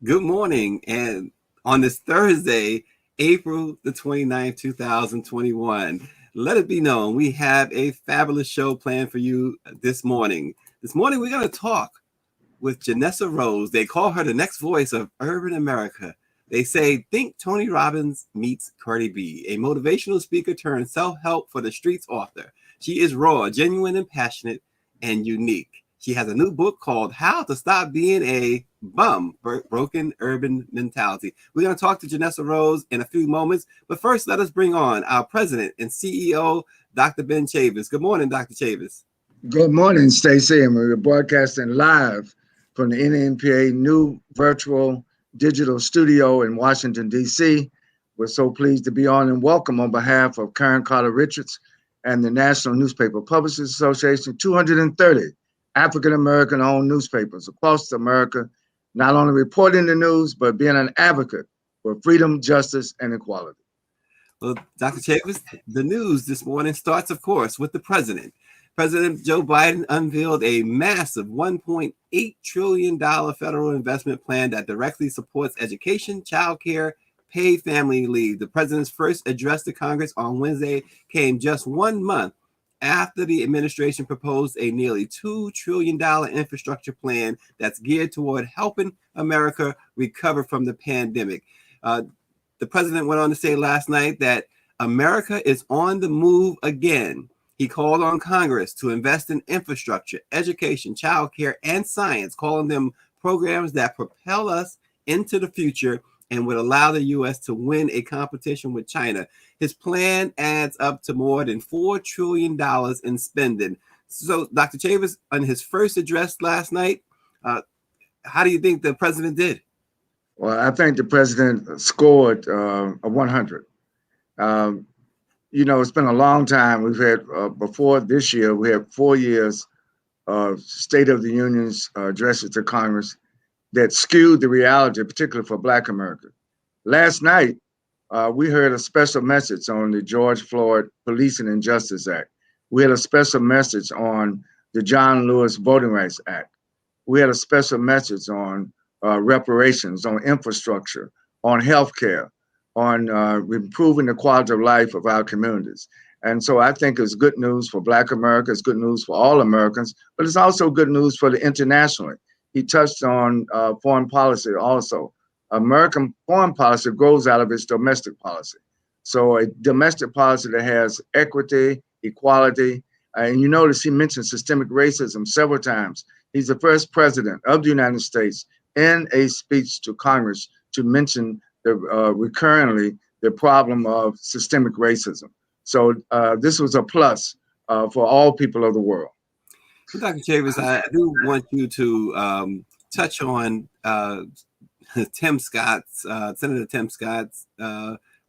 Good morning. And on this Thursday, April the 29th, 2021, let it be known we have a fabulous show planned for you this morning. This morning, we're going to talk with Janessa Rose. They call her the next voice of urban America. They say, think Tony Robbins meets Cardi B, a motivational speaker turned self-help for the streets author. She is raw, genuine, and passionate, and unique. She has a new book called How to Stop Being a Bum, Broken Urban Mentality. We're going to talk to Janessa Rose in a few moments, but first let us bring on our president and CEO, Dr. Ben Chavis. Good morning, Dr. Chavis. Good morning, Stacy, and we're broadcasting live from the NNPA new virtual digital studio in Washington, D.C. We're so pleased to be on and welcome on behalf of Karen Carter Richards and the National Newspaper Publishers Association, 230 African-American owned newspapers across America, not only reporting the news, but being an advocate for freedom, justice, and equality. Well, Dr. Chavis, the news this morning starts, of course, with the president. President Joe Biden unveiled a massive $1.8 trillion federal investment plan that directly supports education, childcare, paid family leave. The president's first address to Congress on Wednesday came just 1 month after the administration proposed a nearly $2 trillion infrastructure plan that's geared toward helping America recover from the pandemic. The president went on to say last night that America is on the move again. He called on Congress to invest in infrastructure, education, childcare, and science, calling them programs that propel us into the future and would allow the U.S. to win a competition with China. His plan adds up to more than $4 trillion in spending. So, Dr. Chavis, on his first address last night, how do you think the president did? Well, I think the president scored a 100. It's been a long time. We've had, before this year, we had 4 years of State of the Union's addresses to Congress that skewed the reality, particularly for Black America. Last night, we heard a special message on the George Floyd Policing and Justice Act. We had a special message on the John Lewis Voting Rights Act. We had a special message on reparations, on infrastructure, on healthcare, on improving the quality of life of our communities. And so I think it's good news for Black America, it's good news for all Americans, but it's also good news for the internationally. He touched on foreign policy also. American foreign policy grows out of its domestic policy. So a domestic policy that has equity, equality, and you notice he mentioned systemic racism several times. He's the first president of the United States in a speech to Congress to mention recurrently the problem of systemic racism. So this was a plus for all people of the world. Well, Dr. Chavis, I do want you to touch on Tim Scott's, Senator Tim Scott's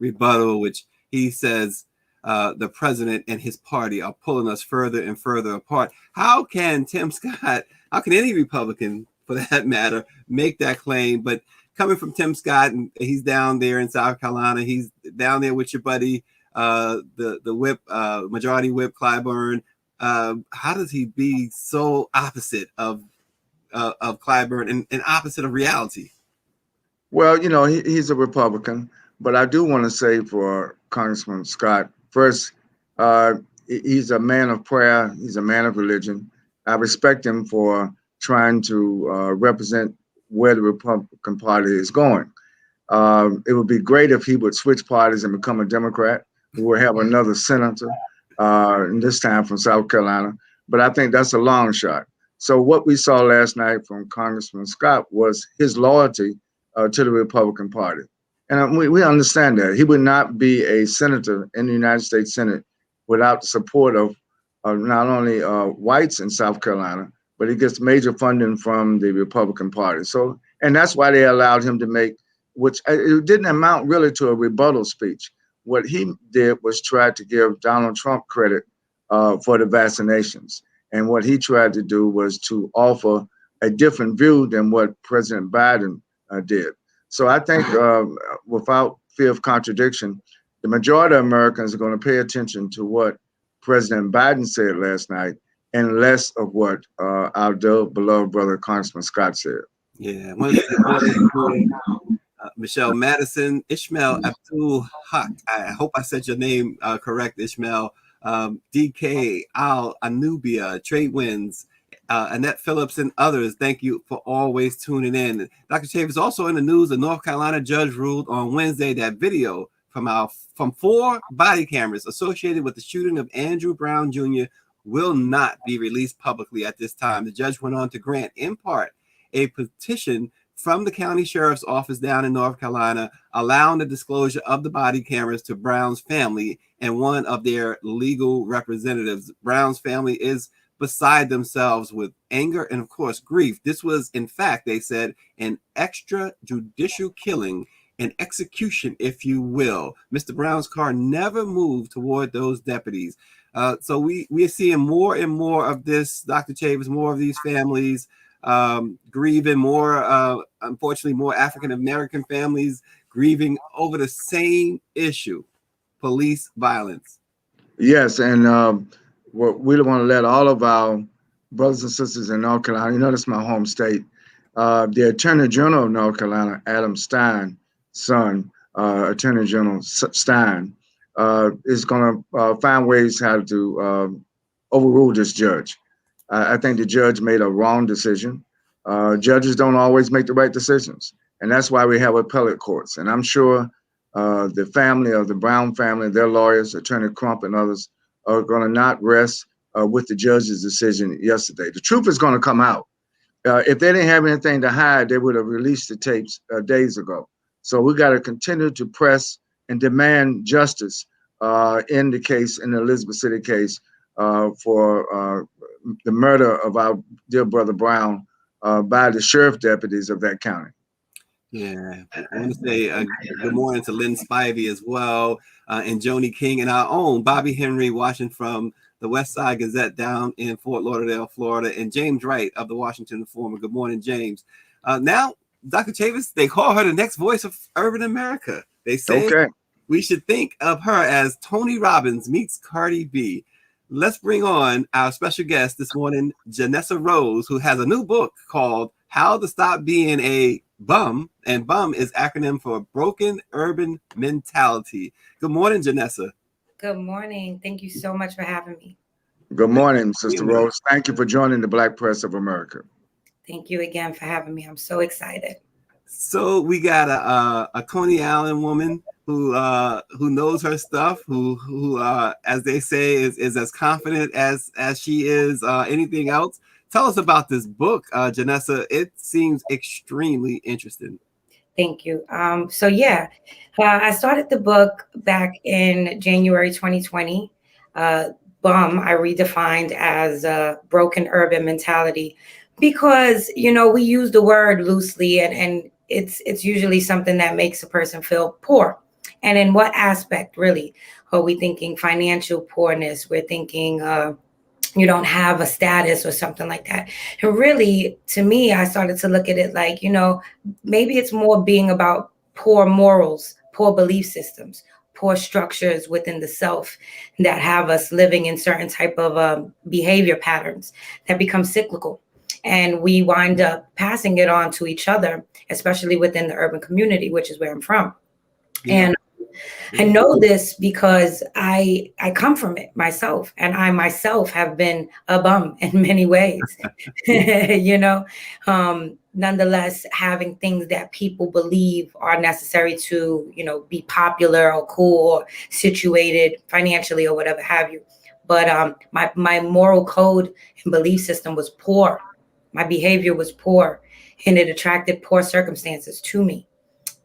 rebuttal, which he says the president and his party are pulling us further and further apart. How can Tim Scott, how can any Republican, for that matter, make that claim? But coming from Tim Scott, and he's down there in South Carolina, he's down there with your buddy, the whip, majority whip Clyburn. How does he be so opposite of Clyburn and opposite of reality? Well, he's a Republican, but I do want to say for Congressman Scott, first, he's a man of prayer. He's a man of religion. I respect him for trying to represent where the Republican Party is going. It would be great if he would switch parties and become a Democrat. We would have another senator, this time from South Carolina. But I think that's a long shot. So what we saw last night from Congressman Scott was his loyalty to the Republican Party. And we understand that. He would not be a senator in the United States Senate without the support of not only whites in South Carolina, but he gets major funding from the Republican Party. So, and that's why they allowed him to make, which it didn't amount really to a rebuttal speech. What he did was try to give Donald Trump credit for the vaccinations. And what he tried to do was to offer a different view than what President Biden did. So I think without fear of contradiction, the majority of Americans are going to pay attention to what President Biden said last night and less of what our beloved brother Congressman Scott said. Yeah, I want to say good morning to Michelle Madison, Ishmael Abdul Haq. I hope I said your name correct, Ishmael. DK, Al, Anubia, Trade Winds, Annette Phillips, and others. Thank you for always tuning in. Dr. Chavis, also in the news, the North Carolina judge ruled on Wednesday that video from 4 body cameras associated with the shooting of Andrew Brown Jr. will not be released publicly at this time. The judge went on to grant, in part, a petition from the county sheriff's office down in North Carolina, allowing the disclosure of the body cameras to Brown's family and one of their legal representatives. Brown's family is beside themselves with anger and, of course, grief. This was, in fact, they said, an extrajudicial killing, an execution, if you will. Mr. Brown's car never moved toward those deputies. So we are seeing more and more of this, Dr. Chavis, more of these families grieving, more, unfortunately, more African-American families grieving over the same issue, police violence. Yes, and we want to let all of our brothers and sisters in North Carolina, you know, that's my home state. The Attorney General of North Carolina, Adam Stein, son, Attorney General Stein, is going to find ways how to overrule this judge. I think the judge made a wrong decision. Judges don't always make the right decisions, and that's why we have appellate courts. And I'm sure the family of the Brown family, their lawyers, Attorney Crump and others, are going to not rest with the judge's decision yesterday. The truth is going to come out. If they didn't have anything to hide, they would have released the tapes days ago. So we got to continue to press and demand justice in the case, in the Elizabeth City case, for the murder of our dear brother Brown by the sheriff deputies of that county. Yeah, I want to say good morning to Lynn Spivey as well, and Joni King, and our own Bobby Henry watching from the West Side Gazette down in Fort Lauderdale, Florida, and James Wright of the Washington Informer. Good morning, James. Now, Dr. Chavis, they call her the next voice of urban America. They say we should think of her as Tony Robbins meets Cardi B. Let's bring on our special guest this morning, Janessa Rose, who has a new book called How to Stop Being a Bum, and BUM is acronym for Broken Urban Mentality. Good morning, Janessa. Good morning. Thank you so much for having me. Good morning, Sister Rose. Thank you for joining the Black Press of America. Thank you again for having me. I'm so excited. So we got a Coney Island woman who knows her stuff, who as they say is as confident as she is anything else. Tell us about this book, Janessa. It seems extremely interesting. Thank you. I started the book back in January 2020. BUM I redefined as broken urban mentality because, you know, we use the word loosely and it's usually something that makes a person feel poor. And in what aspect, really? Are we thinking financial poorness? We're thinking you don't have a status or something like that. And really, to me, I started to look at it like, you know, maybe it's more being about poor morals, poor belief systems, poor structures within the self that have us living in certain type of behavior patterns that become cyclical. And we wind up passing it on to each other, especially within the urban community, which is where I'm from. Yeah. And I know this because I come from it myself, and I myself have been a bum in many ways, you know, nonetheless, having things that people believe are necessary to, you know, be popular or cool or situated financially or whatever have you. But my moral code and belief system was poor. My behavior was poor, and it attracted poor circumstances to me.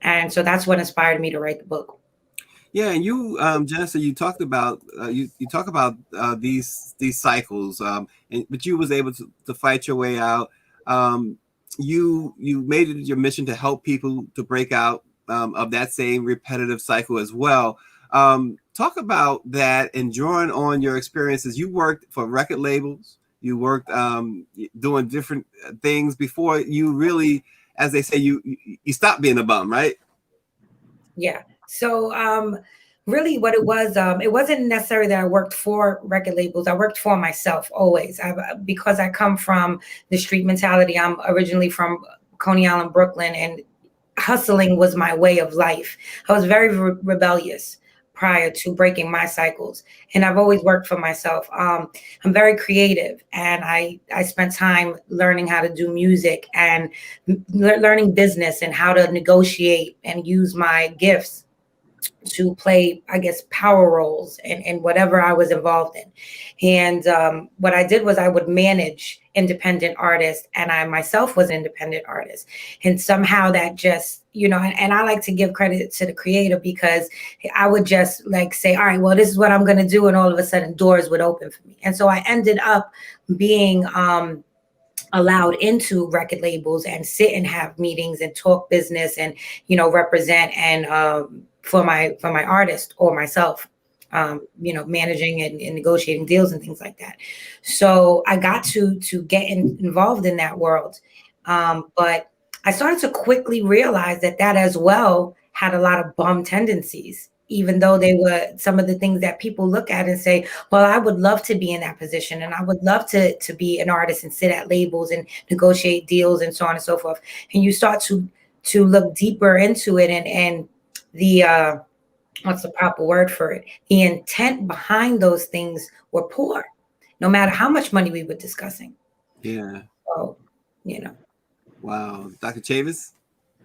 And so that's what inspired me to write the book. Yeah, and you, Janessa, you talked about you talk about these cycles, but you was able to fight your way out. You made it your mission to help people to break out of that same repetitive cycle as well. Talk about that and drawing on your experiences. You worked for record labels. You worked doing different things before you really, as they say, you stopped being a bum, right? Yeah. So really what it wasn't necessarily that I worked for record labels. I worked for myself always because I come from the street mentality. I'm originally from Coney Island, Brooklyn, and hustling was my way of life. I was very rebellious prior to breaking my cycles, and I've always worked for myself. I'm very creative, and I spent time learning how to do music and learning business and how to negotiate and use my gifts to play, I guess, power roles in whatever I was involved in. And what I did was I would manage independent artists, and I myself was an independent artist. And somehow that just, and I like to give credit to the creator, because I would just like say, all right, well, this is what I'm going to do. And all of a sudden doors would open for me. And so I ended up being allowed into record labels and sit and have meetings and talk business and, represent and, for my artist or myself, managing and negotiating deals and things like that. So I got to get involved in that world. But I started to quickly realize that as well had a lot of bum tendencies, even though they were some of the things that people look at and say, well, I would love to be in that position. And I would love to be an artist and sit at labels and negotiate deals and so on and so forth. And you start to look deeper into it, and the what's the proper word for it? The intent behind those things were poor, no matter how much money we were discussing. Yeah. So, Wow. Dr. Chavis?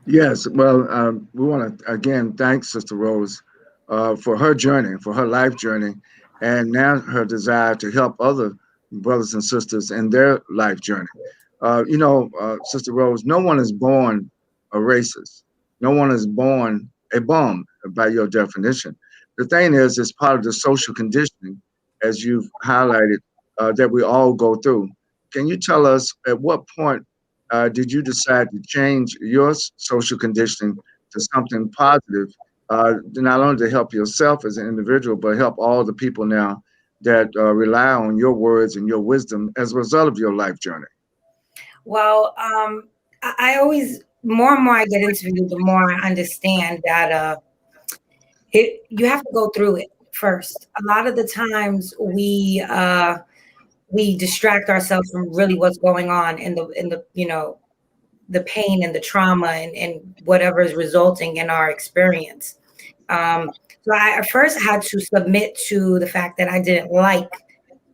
Yes. Well, we want to, again, thank Sister Rose for her journey, for her life journey, and now her desire to help other brothers and sisters in their life journey. Sister Rose, no one is born a racist. No one is born a bum, by your definition. The thing is, it's part of the social conditioning, as you've highlighted, that we all go through. Can you tell us at what point did you decide to change your social conditioning to something positive, not only to help yourself as an individual, but help all the people now that rely on your words and your wisdom as a result of your life journey? Well, I always, more and more I get interviewed, the more I understand that you have to go through it first. A lot of the times we distract ourselves from really what's going on in the the pain and the trauma and whatever is resulting in our experience. So I first had to submit to the fact that I didn't like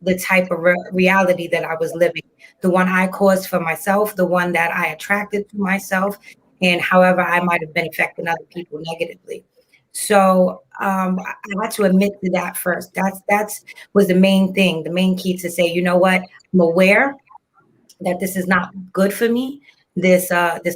the type of reality that I was living, the one I caused for myself, the one that I attracted to myself, and however I might have been affecting other people negatively. So I had to admit to that first. That's was the main thing, the main key to say, you know what, I'm aware that this is not good for me. This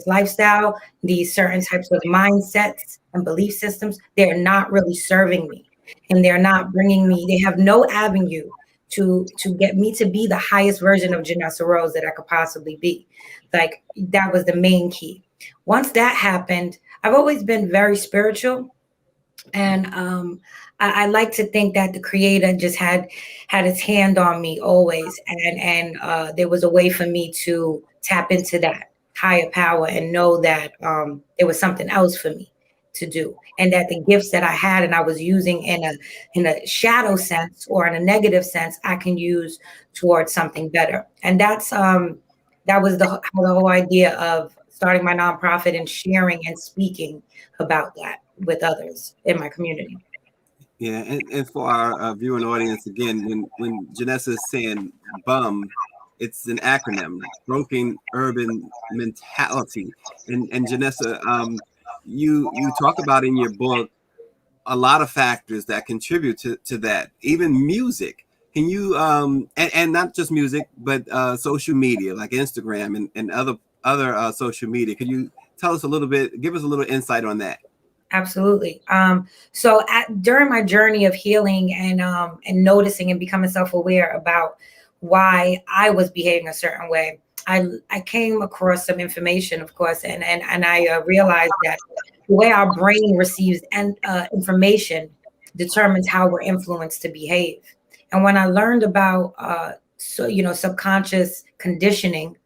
lifestyle, these certain types of mindsets and belief systems, they're not really serving me, and they're not bringing me. They have no avenue to get me to be the highest version of Janessa Rose that I could possibly be. Like, that was the main key. Once that happened, I've always been very spiritual. And I like to think that the creator just had its hand on me always. And there was a way for me to tap into that higher power and know that there was something else for me to do, and that the gifts that I had and I was using in a shadow sense or in a negative sense, I can use towards something better. And that was the whole idea of starting my nonprofit and sharing and speaking about that with others in my community. Yeah, and for our viewing audience, again, when Janessa is saying BUM, it's an acronym, Broken Urban Mentality. And Janessa, you talk about in your book a lot of factors that contribute to that, even music. Can you and not just music, but social media like Instagram and other social media? Can you tell us a little bit, give us a little insight on that? Absolutely. So during my journey of healing and noticing and becoming self-aware about why I was behaving a certain way, I came across some information, of course, and I realized that the way our brain receives information determines how we're influenced to behave. And when I learned about subconscious conditioning,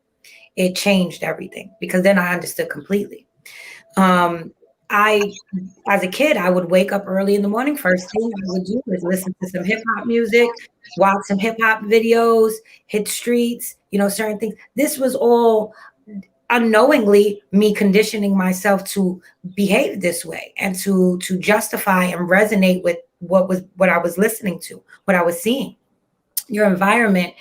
it changed everything, because then I understood completely. As a kid, I would wake up early in the morning. First thing I would do is listen to some hip hop music, watch some hip hop videos, hit streets, certain things. This was all unknowingly me conditioning myself to behave this way and to justify and resonate with what I was listening to, what I was seeing. Your environment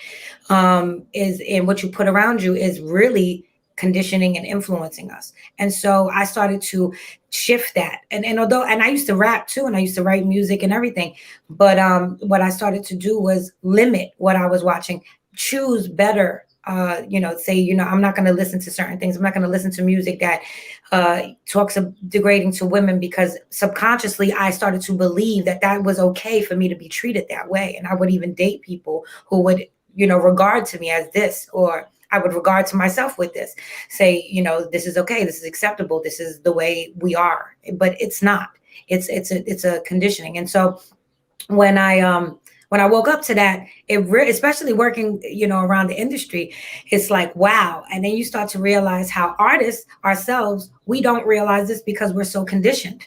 is, and what you put around you is really conditioning and influencing us. And so I started to shift that. And although, and I used to rap too, and I used to write music and everything, but what I started to do was limit what I was watching, choose better. Say, I'm not going to listen to certain things. I'm not going to listen to music that talks of degrading to women, because subconsciously I started to believe that that was okay for me to be treated that way. And I would even date people who would, regard to me as this, or I would regard to myself with this, say, this is okay, this is acceptable, this is the way we are, but it's not. It's a conditioning. And so when I woke up to that, especially working, around the industry, it's like, wow. And then you start to realize how artists ourselves, we don't realize this because we're so conditioned.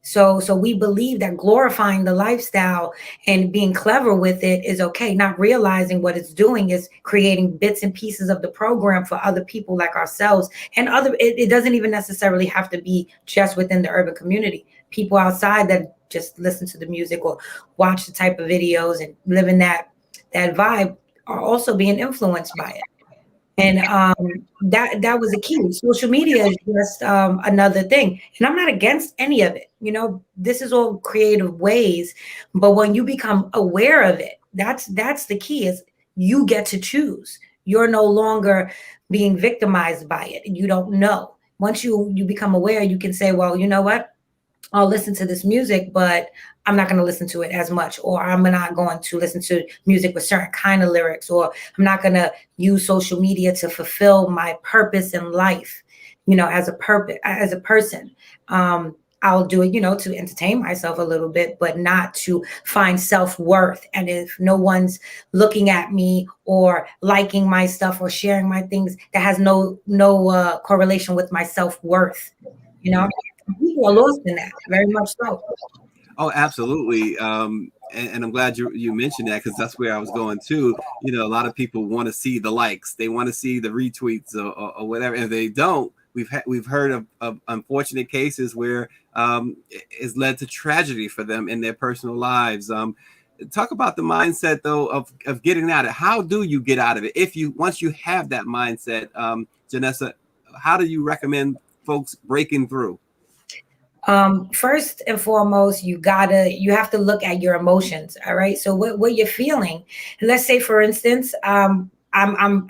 So we believe that glorifying the lifestyle and being clever with it is okay, not realizing what it's doing is creating bits and pieces of the program for other people like ourselves, and it doesn't even necessarily have to be just within the urban community. People outside that just listen to the music or watch the type of videos and live in that vibe are also being influenced by it. And that was a key. Social media is just another thing. And I'm not against any of it. This is all creative ways. But when you become aware of it, that's the key, is you get to choose. You're no longer being victimized by it. And you don't know. Once you become aware, you can say, well, you know what? I'll listen to this music, but I'm not going to listen to it as much, or I'm not going to listen to music with certain kind of lyrics, or I'm not going to use social media to fulfill my purpose in life, as a person. I'll do it, to entertain myself a little bit, but not to find self-worth. And if no one's looking at me or liking my stuff or sharing my things, that has no correlation with my self-worth, people are lost in that, very much so. Oh, absolutely. And I'm glad you mentioned that, because that's where I was going too. A lot of people want to see the likes, they want to see the retweets or whatever. And if they don't, we've heard of unfortunate cases where it's led to tragedy for them in their personal lives. Talk about the mindset though of getting out of it. How do you get out of it? Once you have that mindset, Janessa, how do you recommend folks breaking through? First and foremost, you have to look at your emotions. All right. So what you're feeling, let's say, for instance, I'm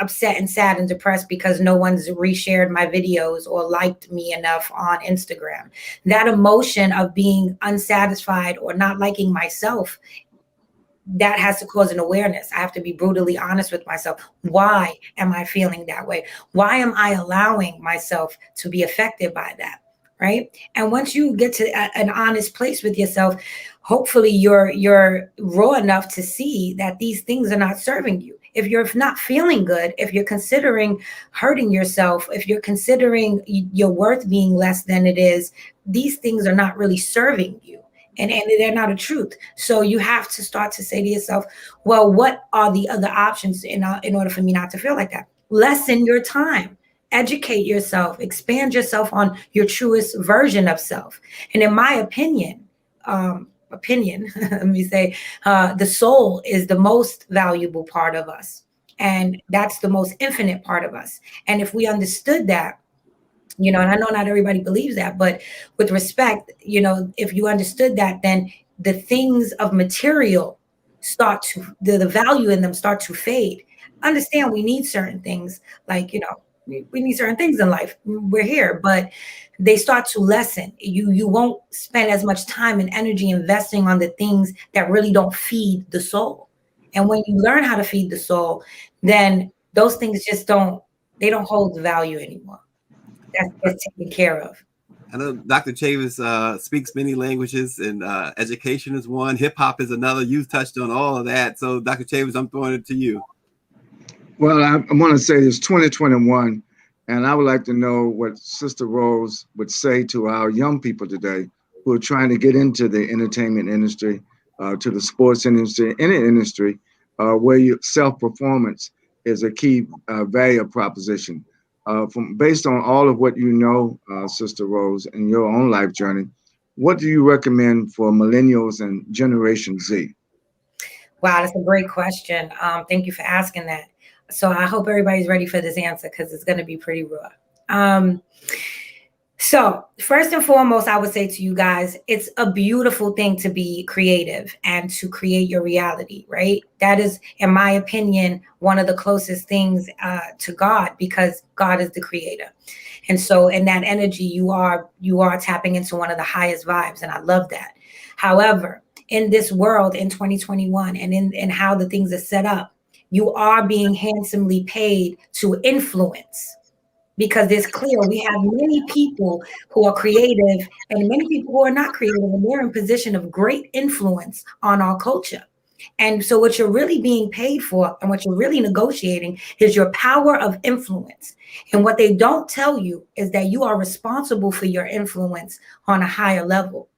upset and sad and depressed because no one's reshared my videos or liked me enough on Instagram. That emotion of being unsatisfied or not liking myself, that has to cause an awareness. I have to be brutally honest with myself. Why am I feeling that way? Why am I allowing myself to be affected by that? Right. And once you get to an honest place with yourself, hopefully you're raw enough to see that these things are not serving you. If you're not feeling good, if you're considering hurting yourself, if you're considering your worth being less than it is, these things are not really serving you. And they're not a truth. So you have to start to say to yourself, well, what are the other options in order for me not to feel like that? Lessen your time. Educate yourself, expand yourself on your truest version of self. And in my opinion, let me say, the soul is the most valuable part of us. And that's the most infinite part of us. And if we understood that, and I know not everybody believes that, but with respect, if you understood that, then the things of material the value in them start to fade. Understand we need certain things, like, we need certain things in life. We're here, but they start to lessen. You won't spend as much time and energy investing on the things that really don't feed the soul. And when you learn how to feed the soul, then those things they don't hold the value anymore. That's taken care of. I know Dr. Chavis speaks many languages, and education is one. Hip hop is another. You touched on all of that. So, Dr. Chavis, I'm throwing it to you. Well, I want to say it's 2021, and I would like to know what Sister Rose would say to our young people today who are trying to get into the entertainment industry, to the sports industry, any industry where self-performance is a key value proposition. based on all of what you know, Sister Rose, in your own life journey, what do you recommend for millennials and Generation Z? Wow, that's a great question. Thank you for asking that. So I hope everybody's ready for this answer because it's going to be pretty raw. So first and foremost, I would say to you guys, it's a beautiful thing to be creative and to create your reality, right? That is, in my opinion, one of the closest things to God, because God is the creator. And so in that energy, you are tapping into one of the highest vibes. And I love that. However, in this world in 2021 and in how the things are set up, you are being handsomely paid to influence. Because it's clear we have many people who are creative and many people who are not creative, and they're in position of great influence on our culture. And so what you're really being paid for and what you're really negotiating is your power of influence. And what they don't tell you is that you are responsible for your influence on a higher level.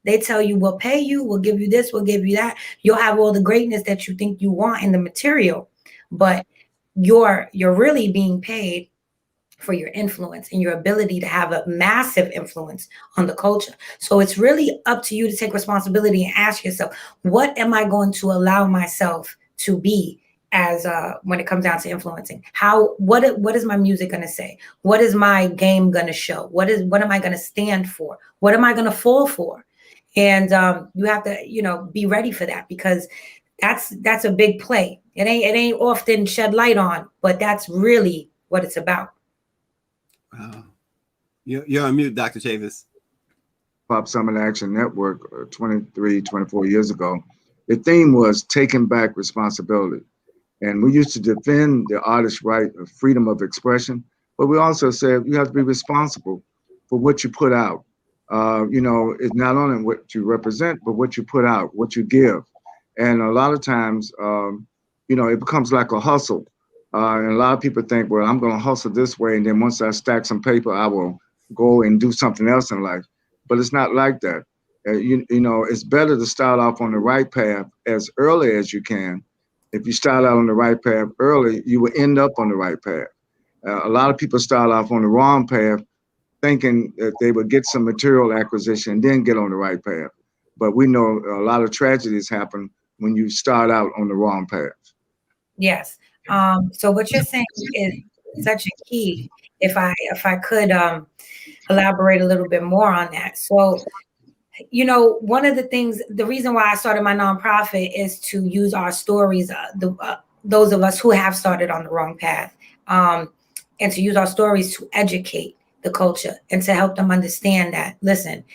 They tell you, we'll pay you, we'll give you this, we'll give you that. You'll have all the greatness that you think you want in the material, but you're really being paid for your influence and your ability to have a massive influence on the culture. So it's really up to you to take responsibility and ask yourself, what am I going to allow myself to be as when it comes down to influencing? What is my music going to say? What is my game going to show? What am I going to stand for? What am I going to fall for? And you have to, be ready for that, because that's a big play. It ain't often shed light on, but that's really what it's about. Wow. You're on mute, Dr. Chavis. Pop Summit Action Network 24 years ago. The theme was taking back responsibility. And we used to defend the artist's right of freedom of expression, but we also said you have to be responsible for what you put out. It's not only what you represent, but what you put out, what you give. And a lot of times, it becomes like a hustle. And a lot of people think, well, I'm going to hustle this way, and then once I stack some paper, I will go and do something else in life. But it's not like that. It's better to start off on the right path as early as you can. If you start out on the right path early, you will end up on the right path. A lot of people start off on the wrong path, thinking that they would get some material acquisition and then get on the right path. But we know a lot of tragedies happen when you start out on the wrong path. Yes. So what you're saying is such a key. If I could elaborate a little bit more on that. So, one of the things, the reason why I started my nonprofit is to use our stories, those of us who have started on the wrong path, and to use our stories to educate the culture and to help them understand that, listen,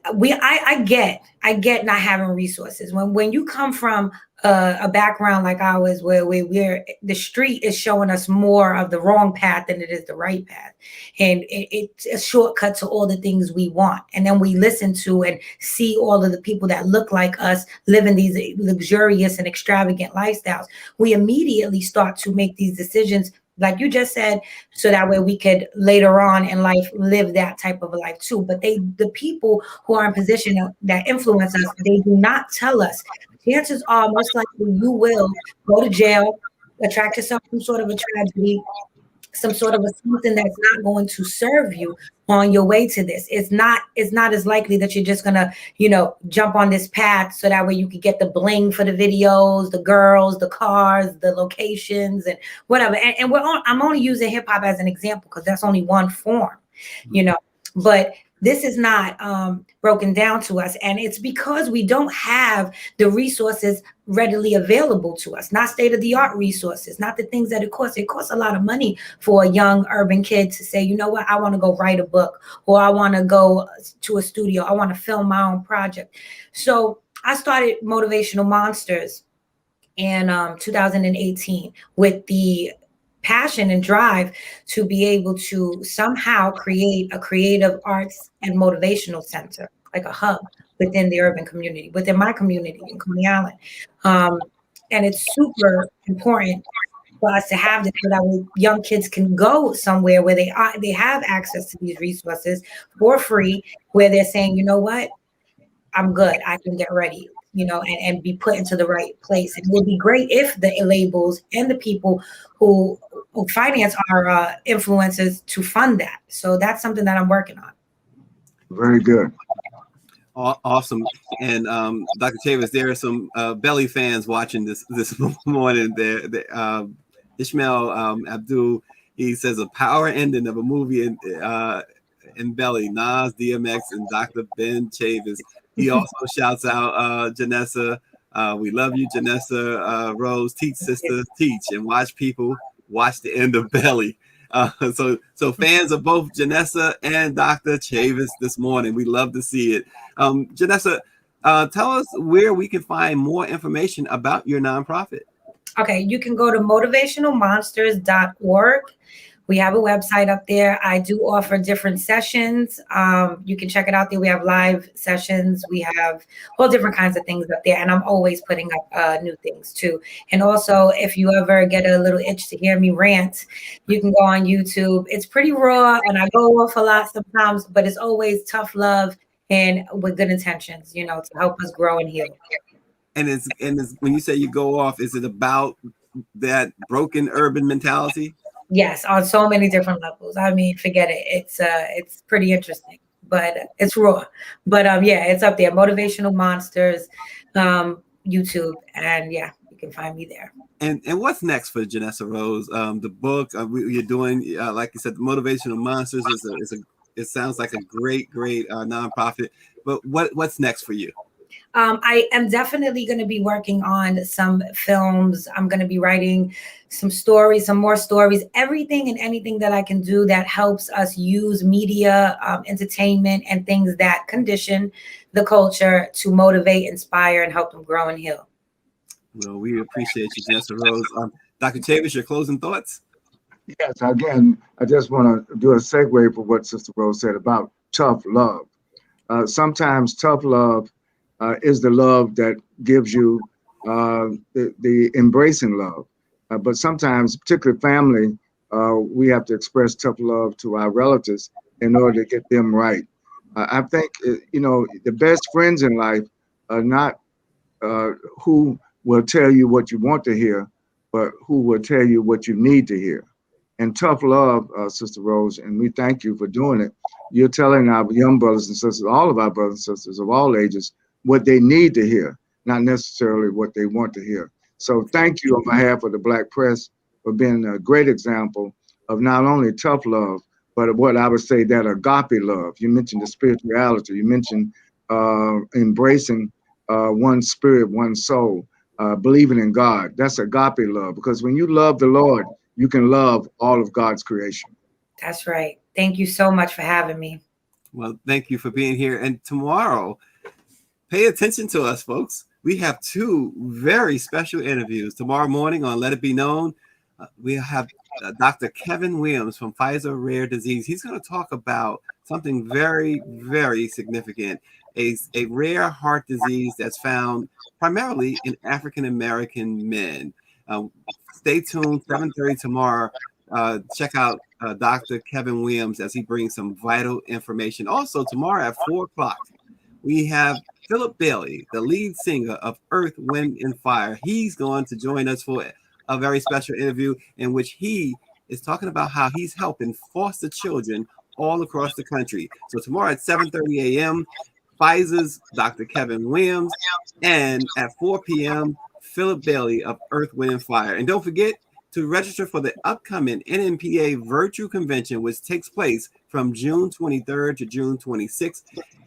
I get not having resources. When you come from a background like ours, where the street is showing us more of the wrong path than it is the right path, and it's a shortcut to all the things we want, and then we listen to and see all of the people that look like us living these luxurious and extravagant lifestyles, we immediately start to make these decisions, like you just said, so that way we could later on in life live that type of a life too. But the people who are in position that influence us, they do not tell us. Chances are most likely you will go to jail, attract yourself some sort of a tragedy, some sort of something that's not going to serve you on your way to this. It's not as likely that you're just gonna, jump on this path so that way you could get the bling for the videos, the girls, the cars, the locations, and whatever. And I'm only using hip hop as an example because that's only one form, but this is not broken down to us. And it's because we don't have the resources readily available to us, not state-of-the-art resources, not the things that it costs. It costs a lot of money for a young urban kid to say, you know what, I want to go write a book, or I want to go to a studio, I want to film my own project. So I started Motivational Monsters in 2018 with the passion and drive to be able to somehow create a creative arts and motivational center, like a hub within the urban community, within my community in Coney Island. And it's super important for us to have this so that young kids can go somewhere where they have access to these resources for free, where they're saying, you know what, I'm good, I can get ready. and be put into the right place. It would be great if the labels and the people who finance our influencers to fund that. So that's something that I'm working on. Very good. Awesome. And Dr. Chavis, there are some Belly fans watching this morning. Ishmael Abdul, he says a power ending of a movie in Belly, Nas, DMX, and Dr. Ben Chavis. He also shouts out Janessa. We love you, Janessa Rose. Teach, sister, teach, and watch people watch the end of Belly. So fans of both Janessa and Dr. Chavis this morning. We love to see it. Janessa, tell us where we can find more information about your nonprofit. Okay, you can go to motivationalmonsters.org. We have a website up there. I do offer different sessions. You can check it out there. We have live sessions. We have all different kinds of things up there. And I'm always putting up new things too. And also, if you ever get a little itch to hear me rant, you can go on YouTube. It's pretty raw and I go off a lot sometimes, but it's always tough love and with good intentions, to help us grow and heal. And it's when you say you go off, is it about that broken urban mentality? Yes, on so many different levels. I mean, forget it. It's pretty interesting, but it's raw. But yeah, it's up there. Motivational Monsters, YouTube, and yeah, you can find me there. And what's next for Janessa Rose? The book you're doing, like you said, the Motivational Monsters it sounds like a great nonprofit. But what's next for you? I am definitely going to be working on some films. I'm going to be writing some stories, some more stories, everything and anything that I can do that helps us use media, entertainment, and things that condition the culture to motivate, inspire, and help them grow and heal. Well, we appreciate you, Janessa Rose. Dr. Chavis, your closing thoughts? Yes, again, I just want to do a segue for what Sister Rose said about tough love. Sometimes tough love is the love that gives you the embracing love. But sometimes, particularly family, we have to express tough love to our relatives in order to get them right. I think, the best friends in life are not who will tell you what you want to hear, but who will tell you what you need to hear. And tough love, Sister Rose, and we thank you for doing it. You're telling our young brothers and sisters, all of our brothers and sisters of all ages, what they need to hear, not necessarily what they want to hear. So thank you on behalf of the Black press for being a great example of not only tough love, but what I would say that agape love. You mentioned the spirituality. You mentioned embracing one spirit, one soul, believing in God. That's agape love, because when you love the Lord, you can love all of God's creation. That's right. Thank you so much for having me. Well, thank you for being here. And tomorrow, pay attention to us, folks. We have two very special interviews. Tomorrow morning on Let It Be Known, we have Dr. Kevin Williams from Pfizer Rare Disease. He's going to talk about something very, very significant, a rare heart disease that's found primarily in African-American men. Stay tuned, 7:30 tomorrow. Check out Dr. Kevin Williams as he brings some vital information. Also, tomorrow at 4 o'clock, we have Philip Bailey, the lead singer of Earth, Wind, and Fire. He's going to join us for a very special interview in which he is talking about how he's helping foster children all across the country. So tomorrow at 7:30 a.m., Pfizer's Dr. Kevin Williams, and at 4 p.m., Philip Bailey of Earth, Wind, and Fire. And don't forget to register for the upcoming NMPA Virtual Convention, which takes place from June 23rd to June 26th.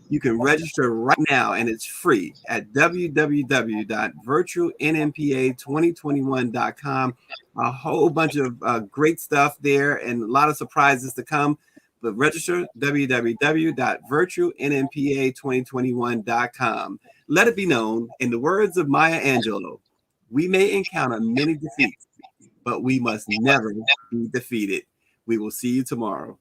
You can register right now, and it's free at www.virtualnmpa2021.com. A whole bunch of great stuff there and a lot of surprises to come. But register www.virtualnmpa2021.com. Let it be known, in the words of Maya Angelou, we may encounter many defeats, but we must never be defeated. We will see you tomorrow.